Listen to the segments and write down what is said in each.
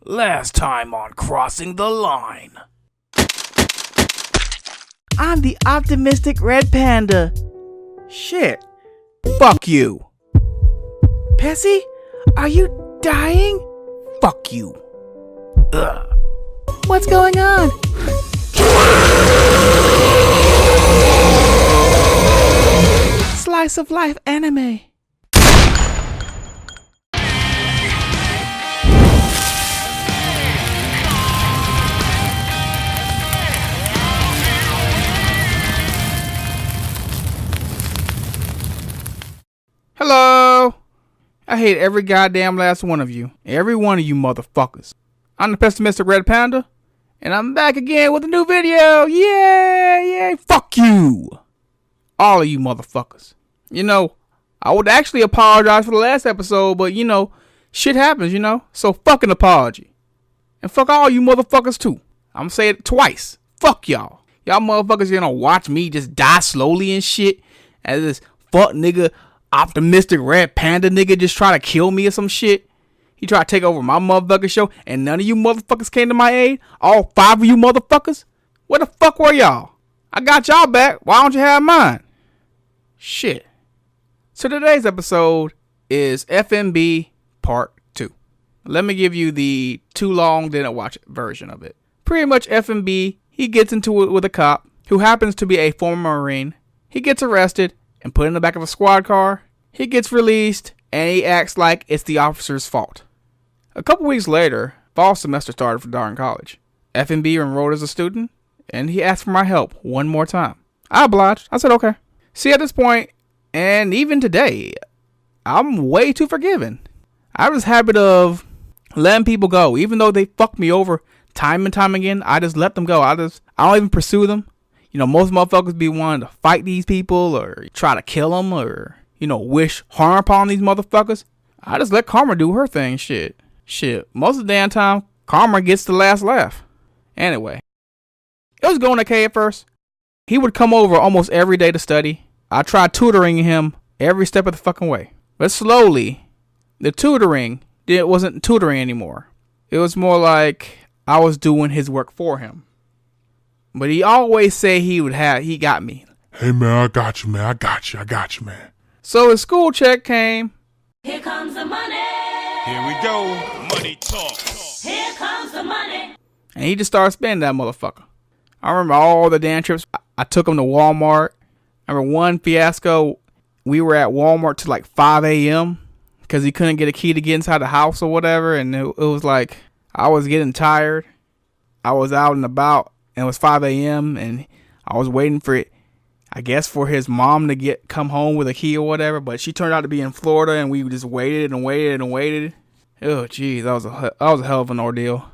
Last time on Crossing the Line. I'm the optimistic red panda. Shit. Fuck you. Pessy, are you dying? Fuck you. Ugh. What's going on? Slice of life anime. Hello. I hate every goddamn last one of you. Every one of you motherfuckers. I'm the Pessimistic Red Panda, and I'm back again with a new video. Yay! Fuck you. All of you motherfuckers. You know, I would actually apologize for the last episode, but you know, shit happens, you know? So fucking apology. And fuck all you motherfuckers too. I'm gonna say it twice. Fuck y'all. Y'all motherfuckers gonna watch me just die slowly and shit as this fuck nigga optimistic red panda nigga just try to kill me or some shit. He tried to take over my motherfucking show and none of you motherfuckers came to my aid. All 5 of you motherfuckers. Where the fuck were y'all? I got y'all back. Why don't you have mine? Shit. So today's episode is FNB part 2. Let me give you the too long didn't watch it version of it. Pretty much FNB, he gets into it with a cop who happens to be a former Marine. He gets arrested and put in the back of a squad car. He gets released and he acts like it's the officer's fault. A couple weeks later, fall semester started for Darn College. FNB enrolled as a student and he asked for my help one more time. I obliged. I said okay. See, at this point, and even today, I'm way too forgiving. I have this habit of letting people go. Even though they fuck me over time and time again, I just let them go. I don't even pursue them. You know, most motherfuckers be wanting to fight these people or try to kill them or, you know, wish harm upon these motherfuckers. I just let karma do her thing. Shit. Most of the damn time, karma gets the last laugh. Anyway, it was going okay at first. He would come over almost every day to study. I tried tutoring him every step of the fucking way. But slowly, the tutoring, it wasn't tutoring anymore. It was more like I was doing his work for him. But he always said he got me. Hey man, I got you, man. I got you, man. So his school check came. Here comes the money. Here we go. Money talk. Here comes the money. And he just started spending that motherfucker. I remember all the damn trips. I took him to Walmart. I remember one fiasco. We were at Walmart till like 5 a.m. because he couldn't get a key to get inside the house or whatever. And it was like I was getting tired. I was out and about. And it was 5 a.m. and I was waiting for it, I guess, for his mom to come home with a key or whatever. But she turned out to be in Florida, and we just waited and waited and waited. Oh, geez, that was a hell of an ordeal.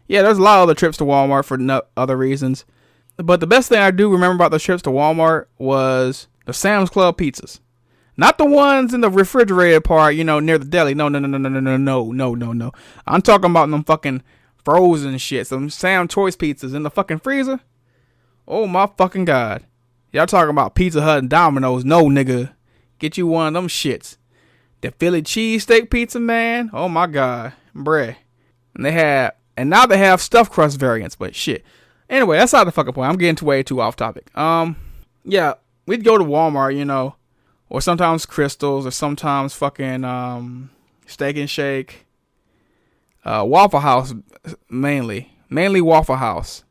Yeah, there's a lot of other trips to Walmart for other reasons. But the best thing I do remember about the trips to Walmart was the Sam's Club pizzas. Not the ones in the refrigerator part, you know, near the deli. No. I'm talking about them fucking frozen shit. Some Sam Choice pizzas in the fucking freezer. Oh my fucking God. Y'all talking about Pizza Hut and Domino's. No, nigga. Get you one of them shits. The Philly cheesesteak pizza, man. Oh my God. Bruh. And now they have stuffed crust variants, but shit. Anyway, that's not the fucking point. I'm getting way too off topic. Yeah, we'd go to Walmart, you know, or sometimes Crystals, or sometimes fucking Steak and Shake. Waffle House mainly Waffle House,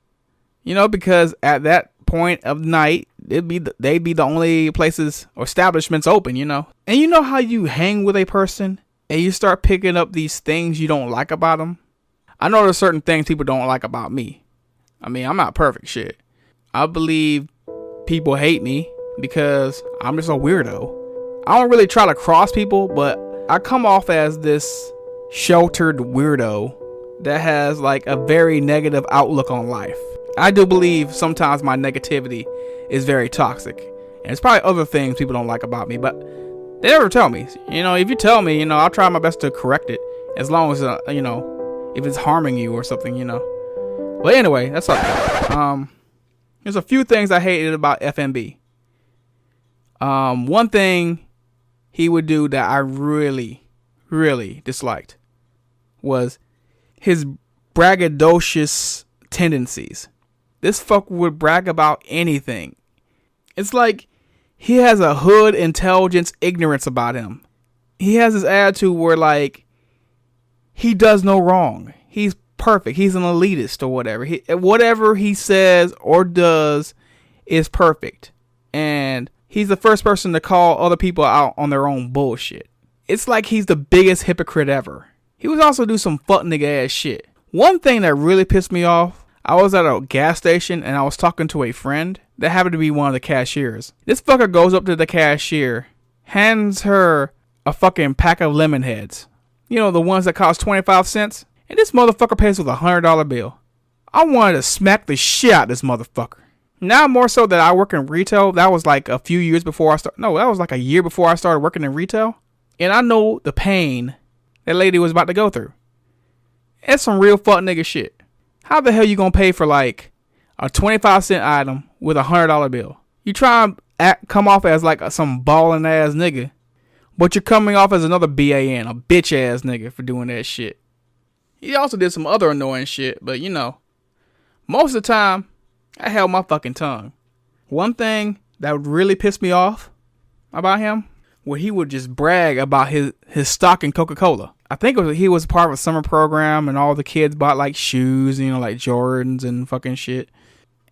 you know, because at that point of night they'd be the only places or establishments open, you know. And you know how you hang with a person and you start picking up these things you don't like about them. I know there's certain things people don't like about me. I mean, I'm not perfect, shit. I believe people hate me because I'm just a weirdo. I don't really try to cross people, but I come off as this sheltered weirdo that has like a very negative outlook on life. I do believe sometimes my negativity is very toxic, and it's probably other things people don't like about me, but they never tell me. You know, if you tell me, you know, I'll try my best to correct it, as long as you know, if it's harming you or something, you know. But anyway, that's all. There's a few things I hated about FNB. One thing he would do that I really disliked was his braggadocious tendencies. This fucker would brag about anything. It's like he has a hood intelligence ignorance about him. He has this attitude where like he does no wrong. He's perfect. He's an elitist or whatever. Whatever he says or does is perfect. And he's the first person to call other people out on their own bullshit. It's like he's the biggest hypocrite ever. He was also do some fuck nigga ass shit. One thing that really pissed me off, I was at a gas station and I was talking to a friend that happened to be one of the cashiers. This fucker goes up to the cashier, hands her a fucking pack of lemon heads. You know, the ones that cost 25 cents? And this motherfucker pays with $100 bill. I wanted to smack the shit out of this motherfucker. Now more so that I work in retail, that was like a few years before I started. No, that was like a year before I started working in retail. And I know the pain that lady was about to go through. It's some real fuck nigga shit. How the hell you gonna pay for like a 25-cent item with $100 bill? You try and come off as like some ballin' ass nigga, but you're coming off as another BAN, a bitch ass nigga for doing that shit. He also did some other annoying shit, but you know, most of the time, I held my fucking tongue. One thing that would really piss me off about him, where he would just brag about his stock in Coca-Cola. I think he was part of a summer program and all the kids bought like shoes, you know, like Jordans and fucking shit.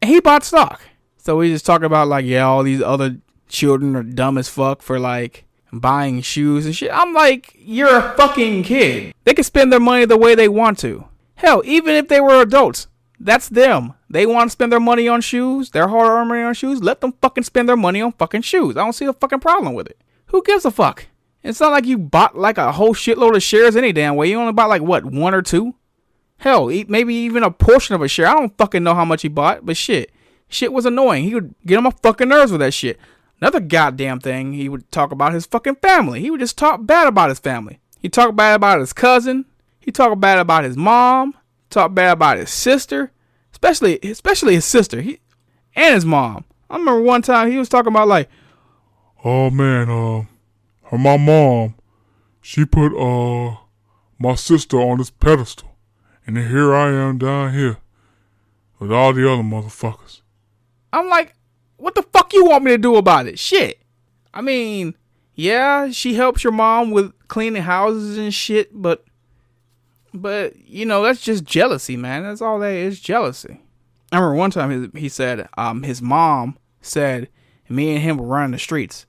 And he bought stock. So we just talk about like, yeah, all these other children are dumb as fuck for like buying shoes and shit. I'm like, you're a fucking kid. They can spend their money the way they want to. Hell, even if they were adults, that's them. They want to spend their money on shoes, their hard-earned money on shoes. Let them fucking spend their money on fucking shoes. I don't see a fucking problem with it. Who gives a fuck? It's not like you bought like a whole shitload of shares any damn way. You only bought like what, one or two? Hell, maybe even a portion of a share. I don't fucking know how much he bought, but shit was annoying. He would get on my fucking nerves with that shit. Another goddamn thing, he would talk about his fucking family. He would just talk bad about his family. He talked bad about his cousin. He talked bad about his mom. Talked bad about his sister. Especially his sister. And his mom. I remember one time he was talking about like, oh man, my mom, she put my sister on this pedestal, and then here I am down here with all the other motherfuckers. I'm like, what the fuck you want me to do about it? Shit. I mean, yeah, she helps your mom with cleaning houses and shit, but you know, that's just jealousy, man. That's all that is, jealousy. I remember one time he said his mom said me and him were running the streets.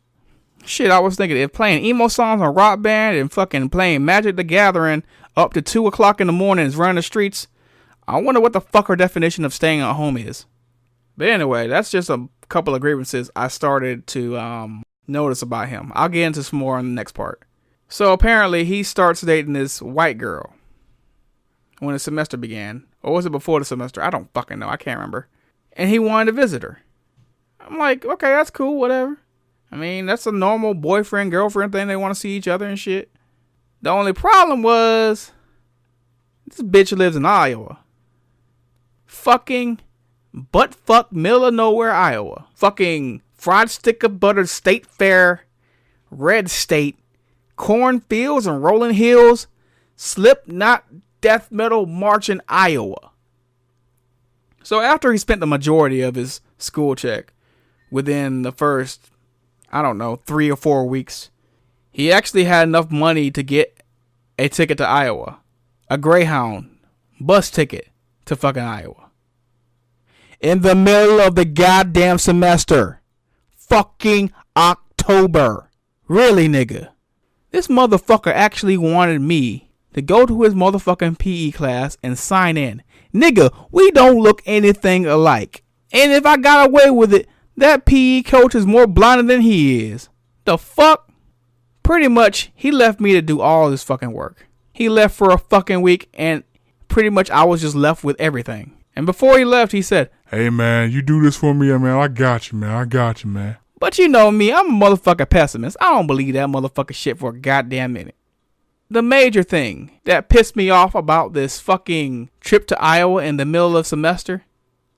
Shit, I was thinking if playing emo songs on Rock Band and fucking playing Magic the Gathering up to 2 o'clock in the morning is running the streets, I wonder what the fuck her definition of staying at home is. But anyway, that's just a couple of grievances I started to notice about him. I'll get into some more in the next part. So apparently he starts dating this white girl when the semester began. Or was it before the semester? I don't fucking know. I can't remember. And he wanted to visit her. I'm like, okay, that's cool, whatever. I mean, that's a normal boyfriend, girlfriend thing. They want to see each other and shit. The only problem was this bitch lives in Iowa. Fucking butt-fuck middle of nowhere, Iowa. Fucking fried stick of butter state fair, red state, cornfields and rolling hills, Slipknot death metal march in Iowa. So after he spent the majority of his school check within the first, 3 or 4 weeks, he actually had enough money to get a ticket to Iowa. A Greyhound bus ticket to fucking Iowa. In the middle of the goddamn semester. Fucking October. Really, nigga? This motherfucker actually wanted me to go to his motherfucking PE class and sign in. Nigga, we don't look anything alike. And if I got away with it, that PE coach is more blinded than he is. The fuck? Pretty much, he left me to do all this fucking work. He left for a fucking week, and pretty much I was just left with everything. And before he left, he said, hey man, you do this for me, man. I got you, man. But you know me, I'm a motherfucking pessimist. I don't believe that motherfucking shit for a goddamn minute. The major thing that pissed me off about this fucking trip to Iowa in the middle of semester,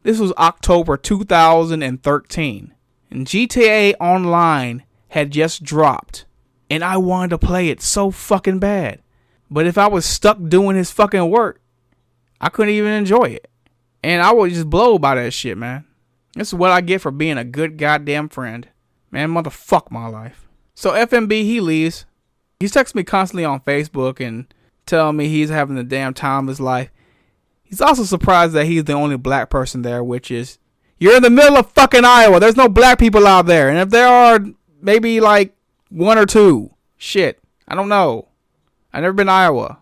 this was October 2013. And GTA Online had just dropped. And I wanted to play it so fucking bad. But if I was stuck doing his fucking work, I couldn't even enjoy it. And I was just blown by that shit, man. This is what I get for being a good goddamn friend. Man, motherfuck my life. So FNB, he leaves. He's texting me constantly on Facebook and telling me he's having the damn time of his life. He's also surprised that he's the only black person there, which is, you're in the middle of fucking Iowa. There's no black people out there. And if there are, maybe like one or two. Shit. I don't know. I've never been to Iowa.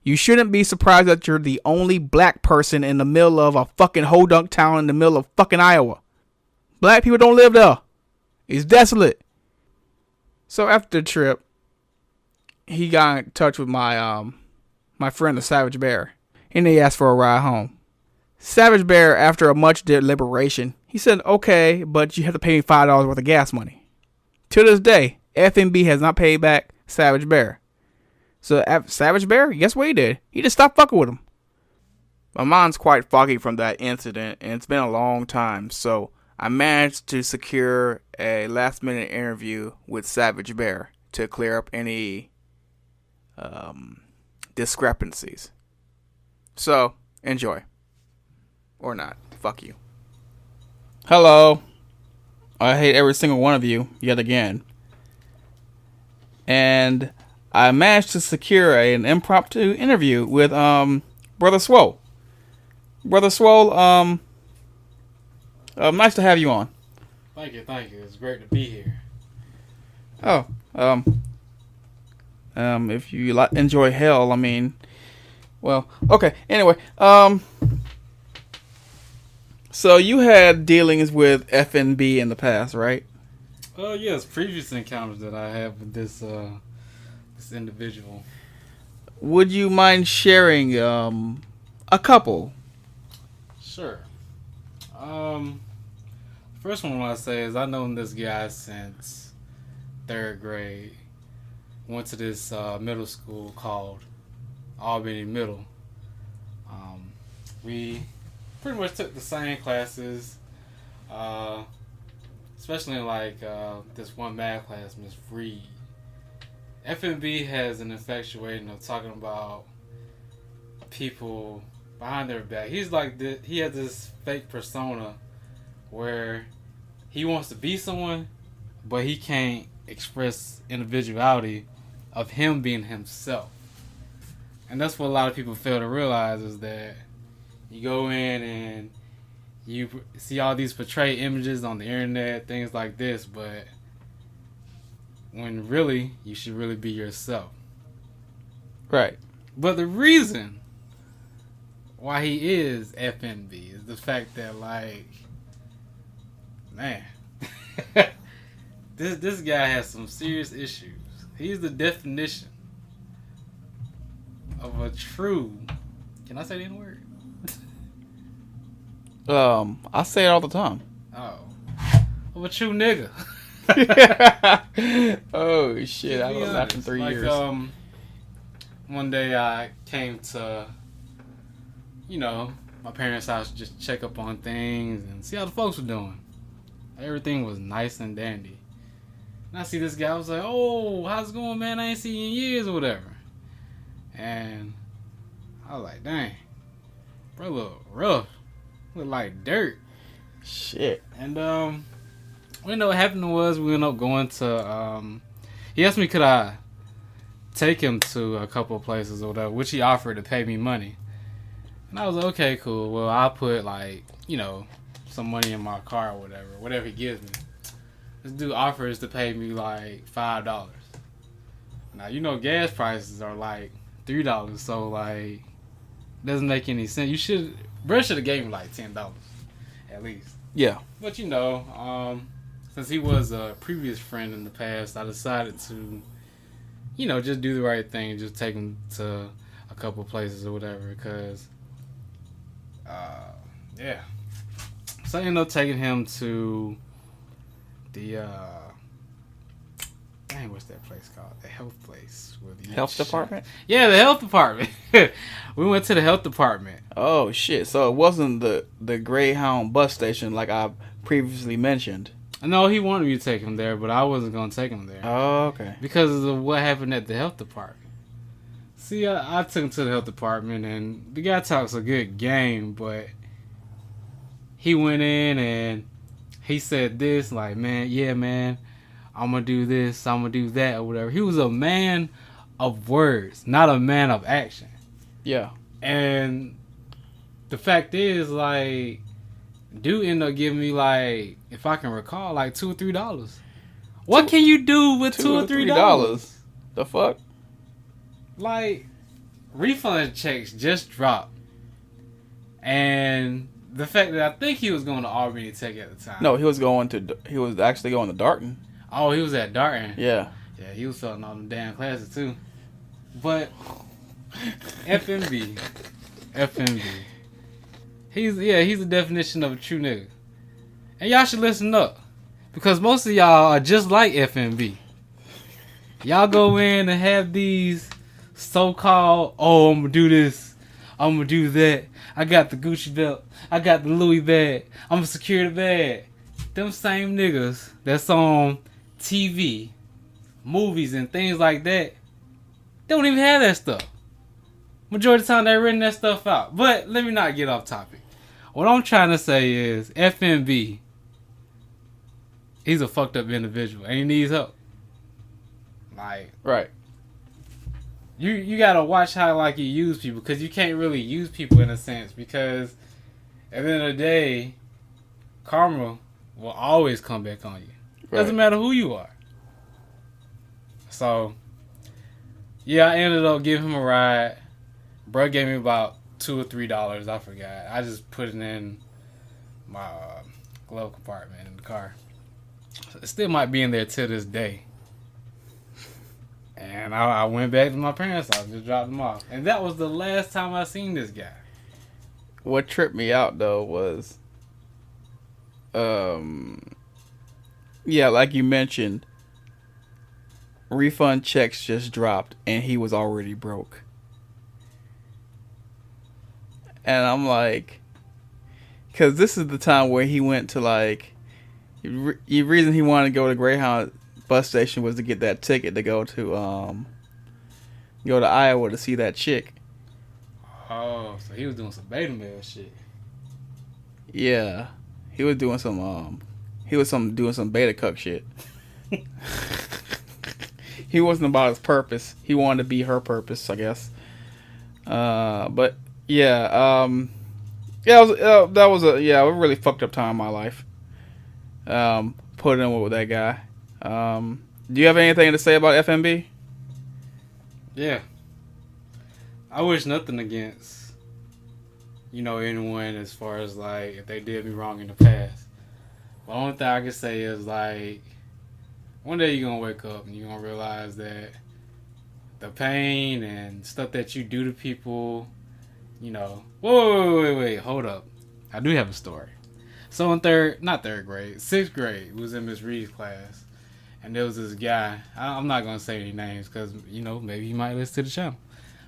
You shouldn't be surprised that you're the only black person in the middle of a fucking hodunk town in the middle of fucking Iowa. Black people don't live there. It's desolate. So after the trip, he got in touch with my friend the Savage Bear, and he asked for a ride home. Savage Bear, after a much deliberation, he said, okay, but you have to pay me $5 worth of gas money. To this day, FNB has not paid back Savage Bear. So Savage Bear, guess what he did? He just stopped fucking with him. My mind's quite foggy from that incident, and it's been a long time, so I managed to secure a last-minute interview with Savage Bear to clear up any discrepancies. So, enjoy. Or not. Fuck you. Hello. I hate every single one of you, yet again. And I managed to secure an impromptu interview with Brother Swole. Brother Swole, nice to have you on. Thank you. It's great to be here. Oh, if you enjoy hell, I mean, well, okay. Anyway, so you had dealings with FNB in the past, right? Yes, previous encounters that I have with this individual. Would you mind sharing a couple? Sure. First one I want to say is I've known this guy since 3rd grade. Went to this middle school called Albany Middle. We pretty much took the same classes, especially in like this one math class, Miss Reed. FNB has an infatuation of talking about people behind their back. He's like this, he has this fake persona where he wants to be someone, but he can't express individuality of him being himself. And that's what a lot of people fail to realize, is that you go in and you see all these portrayed images on the internet, things like this, but when really you should really be yourself. Right. But the reason why he is FNB is the fact that, like, man, this guy has some serious issues. He's the definition of a true, can I say the N-word? I say it all the time. Oh. Of a true nigga. Oh shit! I was after 3 years. One day I came to, my parents' house to just check up on things and see how the folks were doing. Everything was nice and dandy. And I see this guy. I was like, "Oh, how's it going, man? I ain't seen you in years or whatever." And I was like, "Dang, bro, look rough, look like dirt." Shit. And what happened was we ended up going to, he asked me could I take him to a couple of places or whatever, which he offered to pay me money. And I was like, okay, cool. Well, I'll put some money in my car or whatever he gives me. This dude offers to pay me like $5. Now, gas prices are like $3, so like, doesn't make any sense. Bruh should have gave me like $10 at least. Yeah. But since he was a previous friend in the past, I decided to, just do the right thing, just take him to a couple places or whatever, because, yeah. So I ended up taking him to the, what's that place called? The health place. Health department? Yeah, the health department. We went to the health department. Oh, shit. So it wasn't the Greyhound bus station like I previously mentioned. No, he wanted me to take him there, but I wasn't going to take him there. Oh, okay. Because of what happened at the health department. See, I took him to the health department, and the guy talks a good game, but he went in and he said this, like, man, yeah, man, I'm going to do this, I'm going to do that, or whatever. He was a man of words, not a man of action. Yeah. And the fact is, like, dude ended up giving me, like, if I can recall, like $2 or $3. What can you do with $2 or $3? The fuck? Like, refund checks just dropped. And the fact that I think he was going to Albany Tech at the time. No, he was actually going to Darton. Oh, he was at Darton. Yeah. Yeah, he was selling all them damn classes too. But FNB. He's the definition of a true nigga. And y'all should listen up. Because most of y'all are just like FNB. Y'all go in and have these so-called, oh, I'm gonna do this, I'm gonna do that. I got the Gucci belt, I got the Louis bag, I'm gonna secure the bag. Them same niggas that's on TV, movies, and things like that, don't even have that stuff. Majority of the time they're renting that stuff out. But let me not get off topic. What I'm trying to say is FNB, he's a fucked up individual and he needs help. Like, right. You gotta watch how like you use people, because you can't really use people in a sense, because at the end of the day, karma will always come back on you. Doesn't matter who you are. So, yeah, I ended up giving him a ride. Bruh gave me about $2 or $3. I forgot. I just put it in my glove compartment in the car. It still might be in there to this day. And I went back to my parents' house, just dropped them off. And that was the last time I seen this guy. What tripped me out, though, was, yeah, like you mentioned, refund checks just dropped, and he was already broke. And I'm like, because this is the time where he went to, like, the reason he wanted to go to Greyhound bus station was to get that ticket to go to Iowa to see that chick. Oh, so he was doing some beta male shit. Yeah, he was doing some doing some beta cuck shit. He wasn't about his purpose. He wanted to be her purpose, I guess. But yeah, that was a really fucked up time in my life. Putting in with that guy. Do you have anything to say about FNB? Yeah. I wish nothing against, anyone as far as, like, if they did me wrong in the past. The only thing I can say is, like, one day you're going to wake up and you're going to realize that the pain and stuff that you do to people, Wait, hold up. I do have a story. So in sixth grade, was in Miss Reed's class. And there was this guy. I'm not going to say any names because, maybe he might listen to the channel.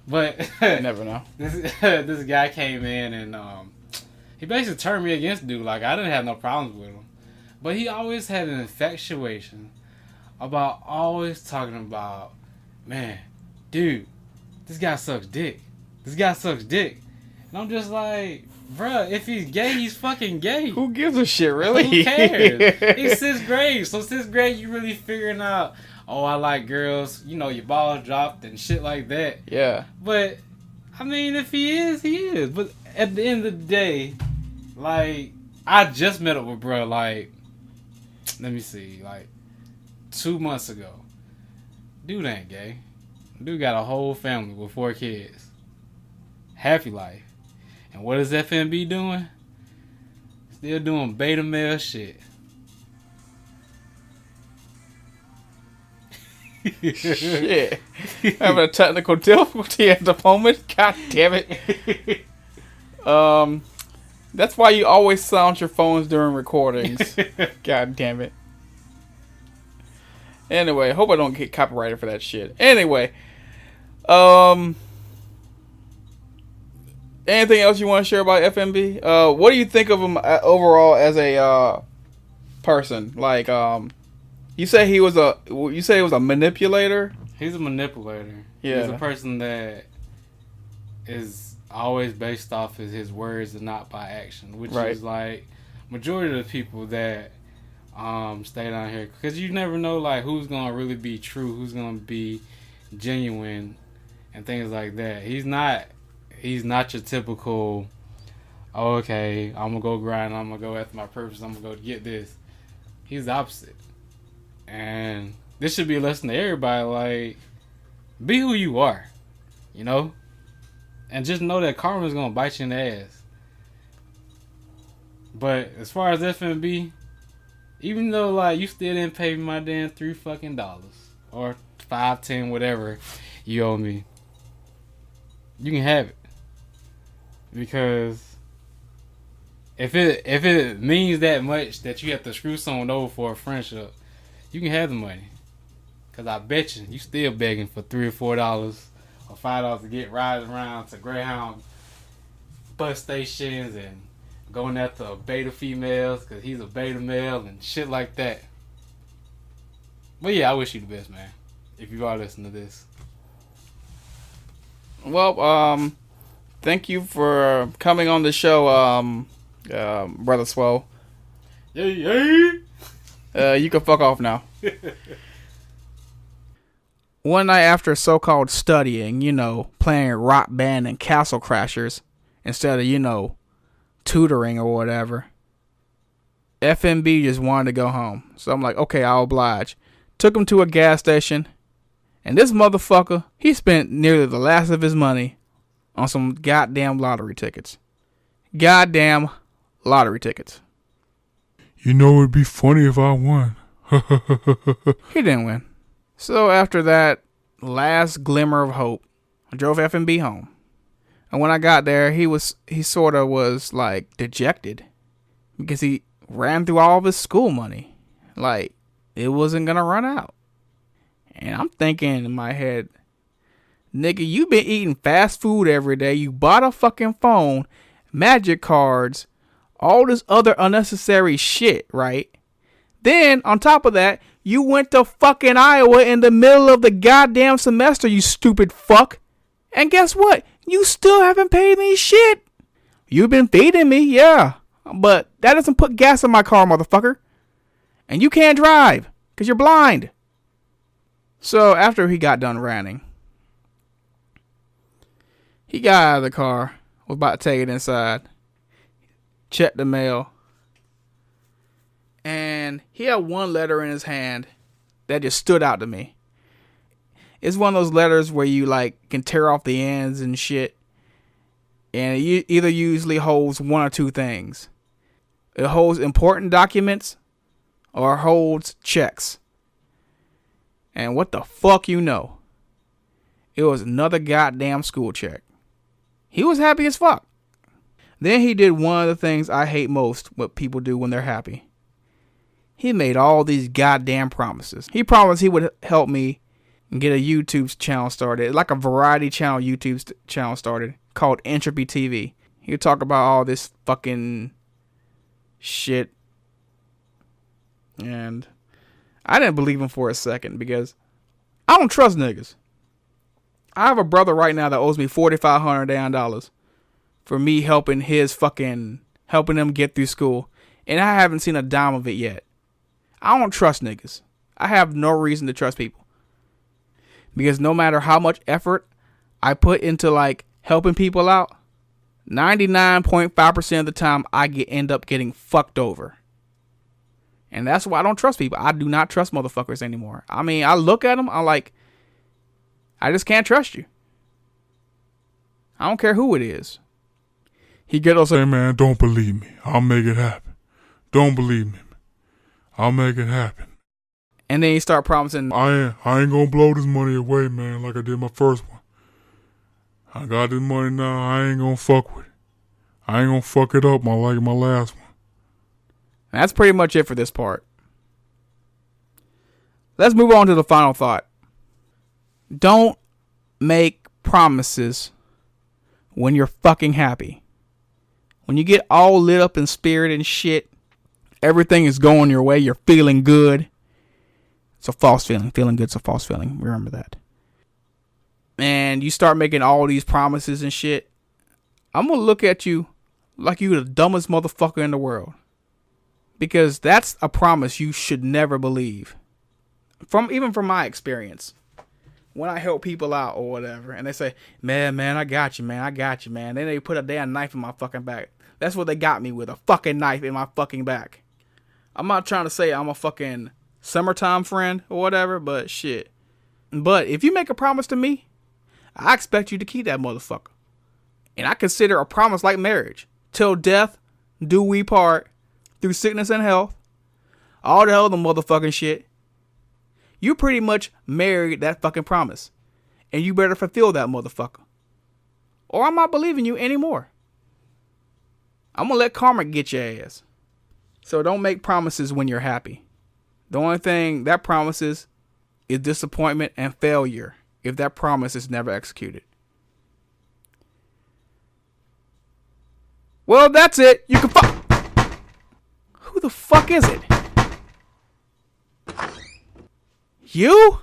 But you never know. This guy came in and he basically turned me against the dude. Like, I didn't have no problems with him. But he always had an infatuation about always talking about, man, dude, this guy sucks dick. This guy sucks dick. And I'm just like, bruh, if he's gay, he's fucking gay. Who gives a shit, really? Who cares? It's 6th grade. So 6th grade, you really figuring out, oh, I like girls, your balls dropped and shit like that. Yeah. But, I mean, if he is, he is. But at the end of the day, like, I just met up with bruh, like, let me see, like, 2 months ago. Dude ain't gay. Dude got a whole family with 4 kids. Happy life. And what is FNB doing? Still doing beta male shit. Shit. Having a technical difficulty at the moment. God damn it. That's why you always silence your phones during recordings. God damn it. Anyway, hope I don't get copyrighted for that shit. Anyway, anything else you want to share about FNB? What do you think of him overall as a person? Like, you say he was a manipulator? He's a manipulator. Yeah. He's a person that is always based off of his words and not by action, which Right. is like majority of the people that stay down here, because you never know like who's gonna really be true, who's gonna be genuine, and things like that. He's not your typical, oh, okay, I'm gonna go grind, I'm gonna go after my purpose, I'm gonna go get this. He's the opposite, and this should be a lesson to everybody. Like, be who you are, you know, and just know that karma's gonna bite you in the ass. But as far as FNB, even though like you still didn't pay me my damn $3 fucking or $5, $10, whatever you owe me, you can have it. Because if it means that much that you have to screw someone over for a friendship, you can have the money. Cause I bet you still begging for $3 or $4 or $5 to get riding around to Greyhound bus stations and going after beta females cause he's a beta male and shit like that. But yeah, I wish you the best, man. If you are listening to this. Well, thank you for coming on the show, Brother Swole. Yay! You can fuck off now. One night after so-called studying, playing Rock Band and Castle Crashers instead of, tutoring or whatever, FNB just wanted to go home. So I'm like, okay, I'll oblige. Took him to a gas station, and this motherfucker, he spent nearly the last of his money on some goddamn lottery tickets. Goddamn lottery tickets. You know it'd be funny if I won. He didn't win. So after that last glimmer of hope, I drove FNB home. And when I got there, he sort of was like dejected because he ran through all of his school money. Like, it wasn't going to run out. And I'm thinking in my head, nigga, you been eating fast food every day. You bought a fucking phone, magic cards, all this other unnecessary shit, right? Then, on top of that, you went to fucking Iowa in the middle of the goddamn semester, you stupid fuck. And guess what? You still haven't paid me shit. You've been feeding me, yeah. But that doesn't put gas in my car, motherfucker. And you can't drive, because you're blind. So, after he got done ranting, he got out of the car, was about to take it inside, checked the mail, and he had one letter in his hand that just stood out to me. It's one of those letters where you like can tear off the ends and shit. And it either usually holds one or two things. It holds important documents or it holds checks. And what the fuck you know? It was another goddamn school check. He was happy as fuck. Then he did one of the things I hate most what people do when they're happy. He made all these goddamn promises. He promised he would help me get a YouTube channel started, like a variety channel YouTube channel started called Entropy TV. He would talk about all this fucking shit. And I didn't believe him for a second because I don't trust niggas. I have a brother right now that owes me $4,500 for me helping him get through school. And I haven't seen a dime of it yet. I don't trust niggas. I have no reason to trust people. Because no matter how much effort I put into like helping people out, 99.5% of the time I end up getting fucked over. And that's why I don't trust people. I do not trust motherfuckers anymore. I mean, I look at them, I'm like, I just can't trust you. I don't care who it is. He get us, Hey man, don't believe me. I'll make it happen. Don't believe me. I'll make it happen. and then he start promising. I ain't gonna blow this money away, man, like I did my first one. I got this money now. I ain't gonna fuck with it. I ain't gonna fuck it up like my last one. That's pretty much it for this part. Let's move on to the final thought. Don't make promises when you're fucking happy. When you get all lit up in spirit and shit, everything is going your way, you're feeling good. It's a false feeling. Feeling good's a false feeling. Remember that. and you start making all these promises and shit, I'm gonna look at you like you the dumbest motherfucker in the world. Because that's a promise you should never believe. Even from my experience. When I help people out or whatever, and they say, man, I got you, man. Then they put a damn knife in my fucking back. That's what they got me with, a fucking knife in my fucking back. I'm not trying to say I'm a fucking summertime friend or whatever, but shit. But if you make a promise to me, I expect you to keep that motherfucker. And I consider a promise like marriage. Till death do we part, through sickness and health, all the other motherfucking shit. You pretty much married that fucking promise. And you better fulfill that motherfucker. Or I'm not believing you anymore. I'm gonna let karma get your ass. So don't make promises when you're happy. The only thing that promises is disappointment and failure if that promise is never executed. Well, that's it. You can Who the fuck is it? You?